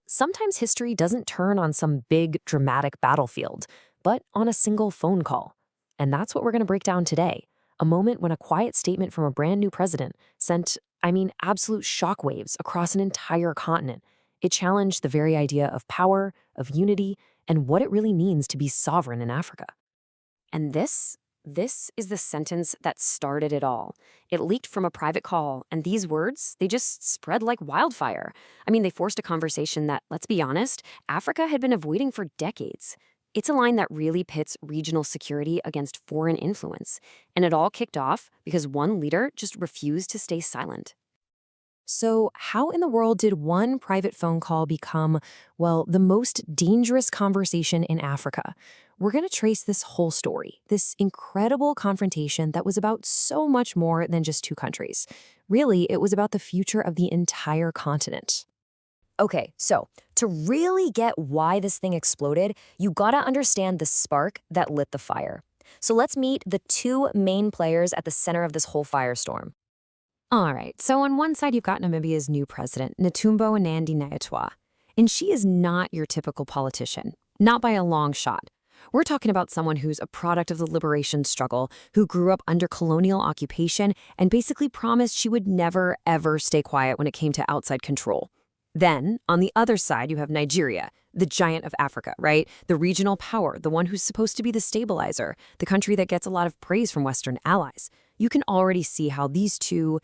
Sometimes history doesn't turn on some big, dramatic battlefield, but on a single phone call. And that's what we're going to break down today. A moment when a quiet statement from a brand new president sent, absolute shockwaves across an entire continent. It challenged the very idea of power, of unity, and what it really means to be sovereign in Africa. And this is the sentence that started it all. It leaked from a private call, and these words, they just spread like wildfire. They forced a conversation that, let's be honest, Africa had been avoiding for decades. It's a line that really pits regional security against foreign influence. And it all kicked off because one leader just refused to stay silent. So how in the world did one private phone call become, well, the most dangerous conversation in Africa? We're going to trace this whole story, this incredible confrontation that was about so much more than just two countries. Really, it was about the future of the entire continent. Okay, so to really get why this thing exploded, you gotta understand the spark that lit the fire. So let's meet the two main players at the center of this whole firestorm. All right, so on one side, you've got Namibia's new president, Netumbo Nandi-Ndaitwah. And she is not your typical politician, not by a long shot. We're talking about someone who's a product of the liberation struggle, who grew up under colonial occupation and basically promised she would never, ever stay quiet when it came to outside control. Then, on the other side, you have Nigeria, the giant of Africa, right? The regional power, the one who's supposed to be the stabilizer, the country that gets a lot of praise from Western allies. You can already see how these two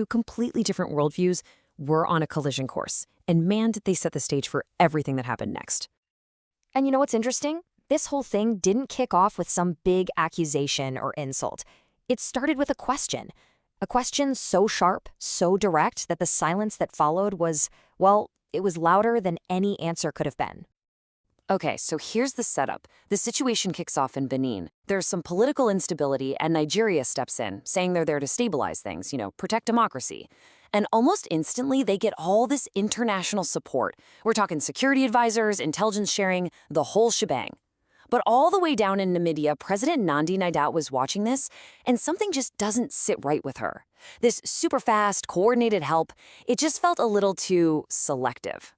completely different worldviews were on a collision course. And man, did they set the stage for everything that happened next. And you know what's interesting? This whole thing didn't kick off with some big accusation or insult. It started with a question. A question so sharp, so direct, that the silence that followed was, well, it was louder than any answer could have been. Okay, so here's the setup. The situation kicks off in Benin. There's some political instability, and Nigeria steps in, saying they're there to stabilize things, protect democracy. And almost instantly, they get all this international support. We're talking security advisors, intelligence sharing, the whole shebang. But all the way down in Namibia, President Nandi-Ndaitwah was watching this, and something just doesn't sit right with her. This super fast, coordinated help, it just felt a little too selective.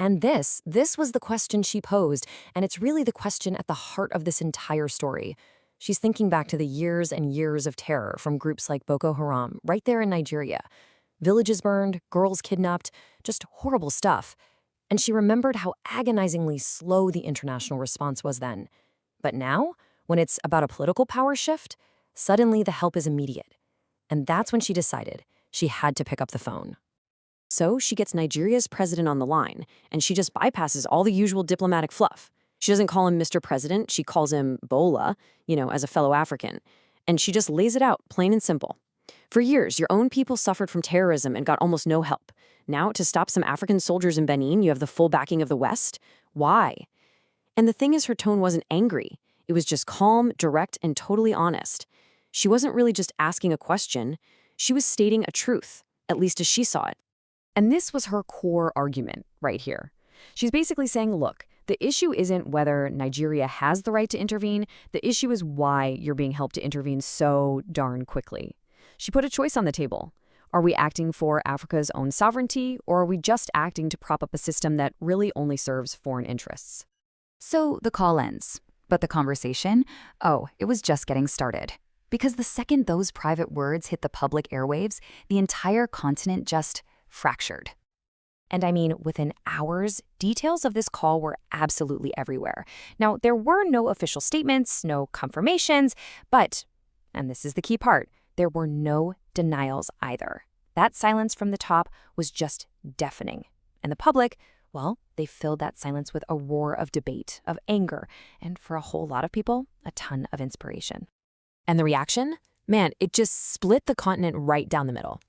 And this was the question she posed, and it's really the question at the heart of this entire story. She's thinking back to the years and years of terror from groups like Boko Haram, right there in Nigeria. Villages burned, girls kidnapped, just horrible stuff. And she remembered how agonizingly slow the international response was then. But now, when it's about a political power shift, suddenly the help is immediate. And that's when she decided she had to pick up the phone. So she gets Nigeria's president on the line, and she just bypasses all the usual diplomatic fluff. She doesn't call him Mr. President, she calls him Bola, as a fellow African. And she just lays it out, plain and simple. For years, your own people suffered from terrorism and got almost no help. Now, to stop some African soldiers in Benin, you have the full backing of the West? Why? And the thing is, her tone wasn't angry. It was just calm, direct, and totally honest. She wasn't really just asking a question. She was stating a truth, at least as she saw it. And this was her core argument right here. She's basically saying, look, the issue isn't whether Nigeria has the right to intervene. The issue is why you're being helped to intervene so darn quickly. She put a choice on the table. Are we acting for Africa's own sovereignty, or are we just acting to prop up a system that really only serves foreign interests? So the call ends. But the conversation? Oh, it was just getting started. Because the second those private words hit the public airwaves, the entire continent just fractured. And within hours, details of this call were absolutely everywhere. Now, there were no official statements, no confirmations, but, and this is the key part, there were no denials either. That silence from the top was just deafening. And the public, well, they filled that silence with a roar of debate, of anger, and for a whole lot of people, a ton of inspiration. And the reaction? Man, it just split the continent right down the middle.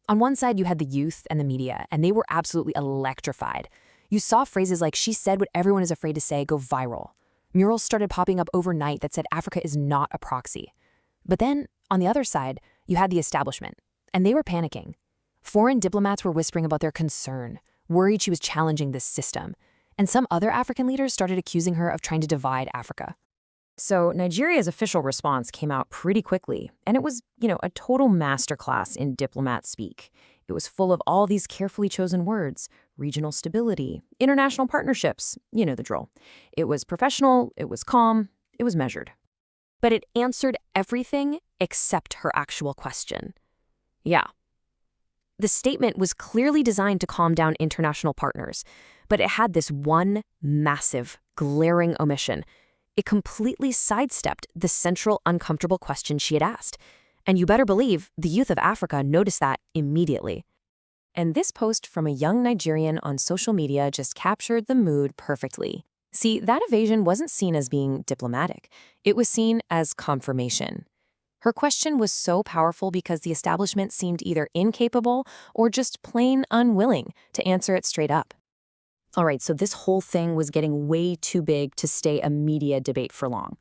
On one side, you had the youth and the media, and they were absolutely electrified. You saw phrases like, "She said what everyone is afraid to say," go viral. Murals started popping up overnight that said Africa is not a proxy. But then, on the other side, you had the establishment, and they were panicking. Foreign diplomats were whispering about their concern, worried she was challenging this system. And some other African leaders started accusing her of trying to divide Africa. So Nigeria's official response came out pretty quickly, and it was, a total masterclass in diplomat speak. It was full of all these carefully chosen words: regional stability, international partnerships, you know the drill. It was professional, it was calm, it was measured. But it answered everything except her actual question. Yeah. The statement was clearly designed to calm down international partners, but it had this one massive, glaring omission. It completely sidestepped the central, uncomfortable question she had asked. And you better believe the youth of Africa noticed that immediately. And this post from a young Nigerian on social media just captured the mood perfectly. See, that evasion wasn't seen as being diplomatic. It was seen as confirmation. Her question was so powerful because the establishment seemed either incapable or just plain unwilling to answer it straight up. All right, so this whole thing was getting way too big to stay a media debate for long.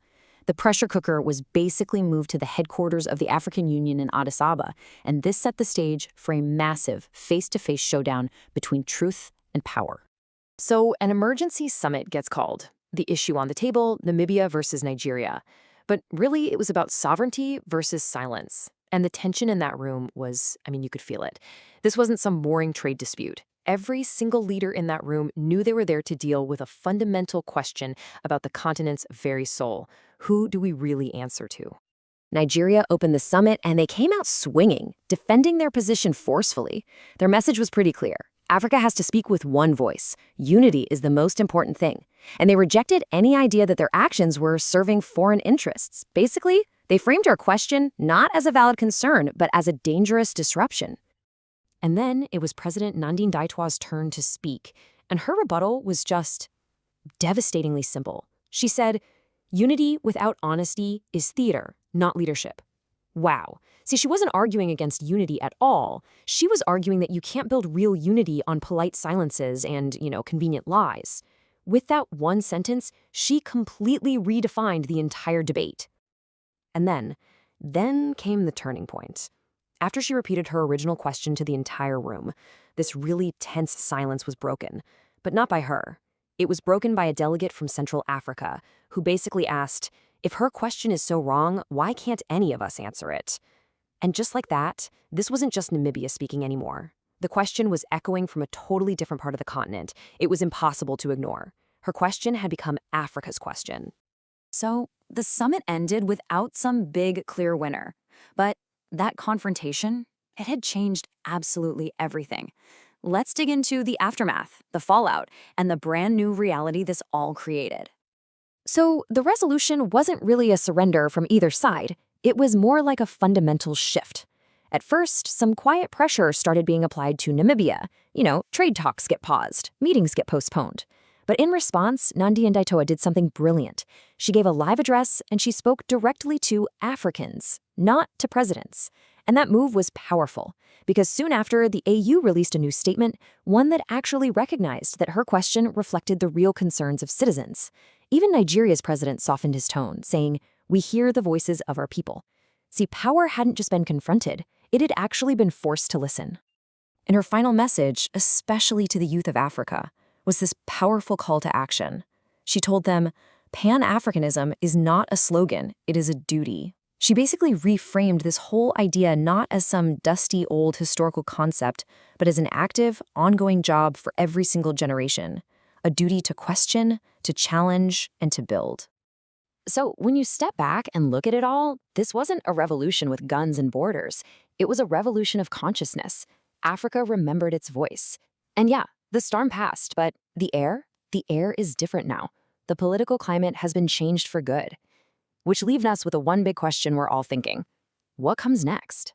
The pressure cooker was basically moved to the headquarters of the African Union in Addis Ababa, and this set the stage for a massive face-to-face showdown between truth and power. So an emergency summit gets called. The issue on the table: Namibia versus Nigeria. But really, it was about sovereignty versus silence. And the tension in that room was, you could feel it. This wasn't some boring trade dispute. Every single leader in that room knew they were there to deal with a fundamental question about the continent's very soul. Who do we really answer to? Nigeria opened the summit, and they came out swinging, defending their position forcefully. Their message was pretty clear. Africa has to speak with one voice. Unity is the most important thing. And they rejected any idea that their actions were serving foreign interests. Basically, they framed our question not as a valid concern, but as a dangerous disruption. And then it was President Nandine Ndaitwah's turn to speak, and her rebuttal was just devastatingly simple. She said, "Unity without honesty is theater, not leadership." Wow. See, she wasn't arguing against unity at all. She was arguing that you can't build real unity on polite silences and, convenient lies. With that one sentence, she completely redefined the entire debate. And then came the turning point. After she repeated her original question to the entire room, this really tense silence was broken, but not by her. It was broken by a delegate from Central Africa, who basically asked, if her question is so wrong, why can't any of us answer it? And just like that, this wasn't just Namibia speaking anymore. The question was echoing from a totally different part of the continent. It was impossible to ignore. Her question had become Africa's question. So the summit ended without some big, clear winner. But that confrontation, it had changed absolutely everything. Let's dig into the aftermath, the fallout, and the brand new reality this all created. So the resolution wasn't really a surrender from either side. It was more like a fundamental shift. At first, some quiet pressure started being applied to Namibia. Trade talks get paused, meetings get postponed. But in response, Nandine Ndaitwah did something brilliant. She gave a live address, and she spoke directly to Africans, not to presidents. And that move was powerful, because soon after, the AU released a new statement, one that actually recognized that her question reflected the real concerns of citizens. Even Nigeria's president softened his tone, saying, "We hear the voices of our people." See, power hadn't just been confronted, it had actually been forced to listen. And her final message, especially to the youth of Africa, was this powerful call to action. She told them, Pan-Africanism is not a slogan, it is a duty. She basically reframed this whole idea not as some dusty old historical concept, but as an active, ongoing job for every single generation. A duty to question, to challenge, and to build. So when you step back and look at it all, this wasn't a revolution with guns and borders. It was a revolution of consciousness. Africa remembered its voice. And yeah, the storm passed, but the air is different now. The political climate has been changed for good. Which leaves us with a one big question we're all thinking. What comes next?